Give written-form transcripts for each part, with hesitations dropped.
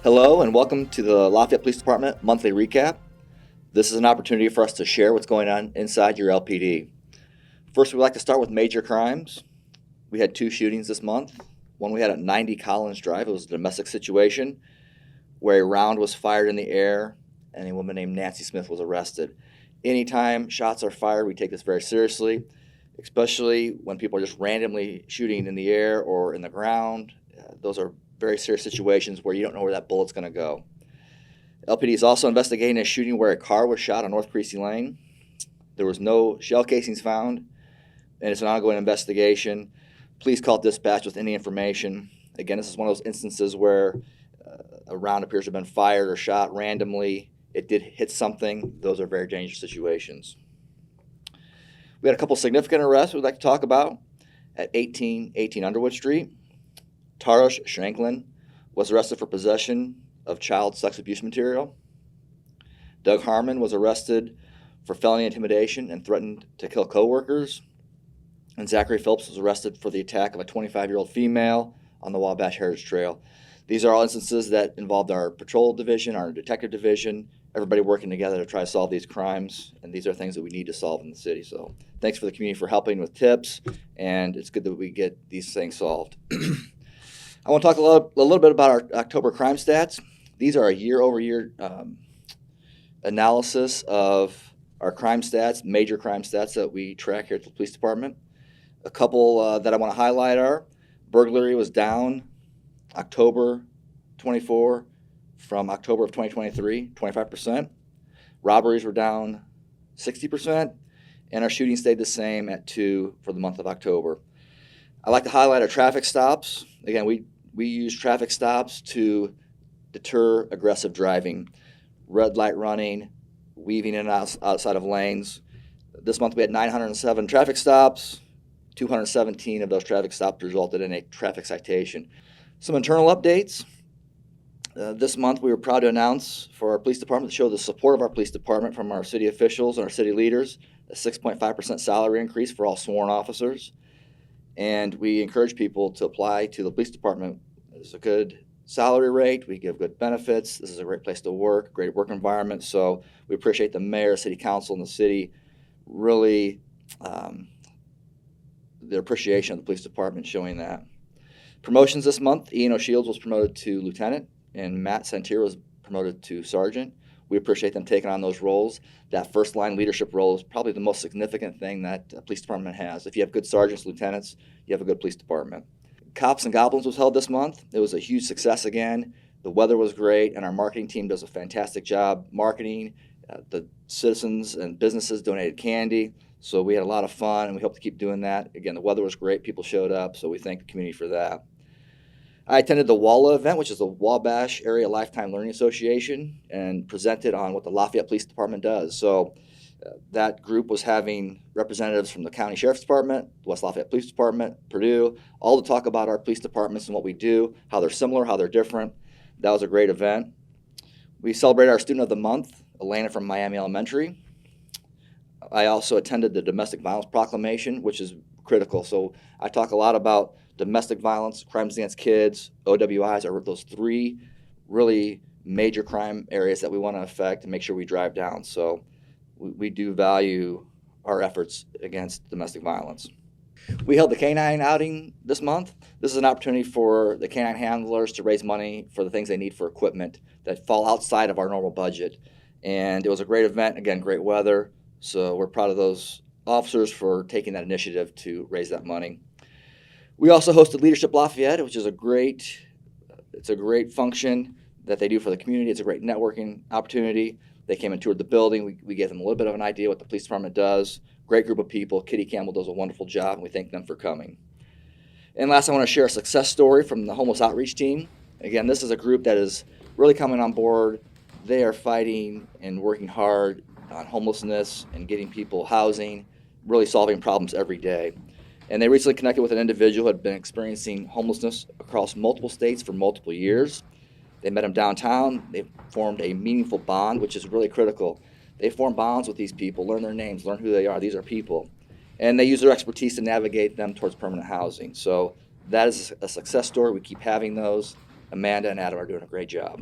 Hello and welcome to the Lafayette Police Department monthly recap. This is an opportunity for us to share what's going on inside your LPD. First, we'd like to start with major crimes. We had 2 shootings this month. One we had at 90 Collins Drive. It was a domestic situation where a round was fired in the air and a woman named Nancy Smith was arrested. Anytime shots are fired, we take this very seriously, especially when people are just randomly shooting in the air or in the ground. Those are very serious situations where you don't know where that bullet's going to go. LPD is also investigating a shooting where a car was shot on North Creasy Lane. There was no shell casings found, and it's an ongoing investigation. Please call dispatch with any information. Again, this is one of those instances where a round appears to have been fired or shot randomly. It did hit something. Those are very dangerous situations. We had a couple significant arrests we'd like to talk about. At 1818 Underwood Street, Tarush Shanklin was arrested for possession of child sex abuse material. Doug Harmon was arrested for felony intimidation and threatened to kill coworkers. And Zachary Phillips was arrested for the attack of a 25-year-old female on the Wabash Heritage Trail. These are all instances that involved our patrol division, our detective division, everybody working together to try to solve these crimes, and these are things that we need to solve in the city. So thanks for the community for helping with tips, and it's good that we get these things solved. I want to talk a little bit about our October crime stats. These are a year-over-year analysis of our crime stats, major crime stats that we track here at the police department. A couple that I want to highlight are burglary was down October 24 from October of 2023, 25%. Robberies were down 60%, and our shooting stayed the same at 2 for the month of October. I'd like to highlight our traffic stops. Again, we use traffic stops to deter aggressive driving, red light running, weaving in and outside of lanes. This month we had 907 traffic stops. 217 of those traffic stops resulted in a traffic citation. Some internal updates. This month we were proud to announce for our police department to show the support of our police department from our city officials and our city leaders, a 6.5% salary increase for all sworn officers. And we encourage people to apply to the police department. It's a good salary rate. We give good benefits. This is a great place to work, great work environment. So we appreciate the mayor, city council, and the city really their appreciation of the police department showing that. Promotions this month, Ian O'Shields was promoted to lieutenant and Matt Santier was promoted to sergeant. We appreciate them taking on those roles. That first line leadership role is probably the most significant thing that a police department has. If you have good sergeants, lieutenants, you have a good police department. Cops and Goblins was held this month. It was a huge success again. The weather was great, and our marketing team does a fantastic job marketing. The citizens and businesses donated candy, so we had a lot of fun, and we hope to keep doing that. Again, the weather was great. People showed up, so we thank the community for that. I attended the WALA event, which is the Wabash Area Lifetime Learning Association, and presented on what the Lafayette Police Department does. So that group was having representatives from the County Sheriff's Department, the West Lafayette Police Department, Purdue, all to talk about our police departments and what we do, how they're similar, how they're different. That was a great event. We celebrated our Student of the Month, Elena from Miami Elementary. I also attended the Domestic Violence Proclamation, which is critical. So I talk a lot about domestic violence, crimes against kids, OWIs are those 3 really major crime areas that we want to affect and make sure we drive down. So we do value our efforts against domestic violence. We held the K-9 outing this month. This is an opportunity for the K-9 handlers to raise money for the things they need for equipment that fall outside of our normal budget. And it was a great event, again, great weather. So we're proud of those officers for taking that initiative to raise that money. We also hosted Leadership Lafayette, which is a great function that they do for the community. It's a great networking opportunity. They came and toured the building. We gave them a little bit of an idea what the police department does. Great group of people. Kitty Campbell does a wonderful job, and we thank them for coming. And last, I want to share a success story from the homeless outreach team. Again, this is a group that is really coming on board. They are fighting and working hard on homelessness and getting people housing, really solving problems every day. And they recently connected with an individual who had been experiencing homelessness across multiple states for multiple years. They met him downtown. They formed a meaningful bond, which is really critical. They form bonds with these people, learn their names, learn who they are. These are people. And they use their expertise to navigate them towards permanent housing. So that is a success story. We keep having those, Amanda and Adam are doing a great job.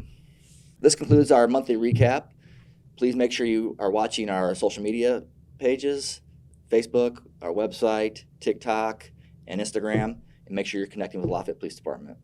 This concludes our monthly recap. Please make sure you are watching our social media pages, Facebook, our website, TikTok, and Instagram, and make sure you're connecting with the Lafayette Police Department.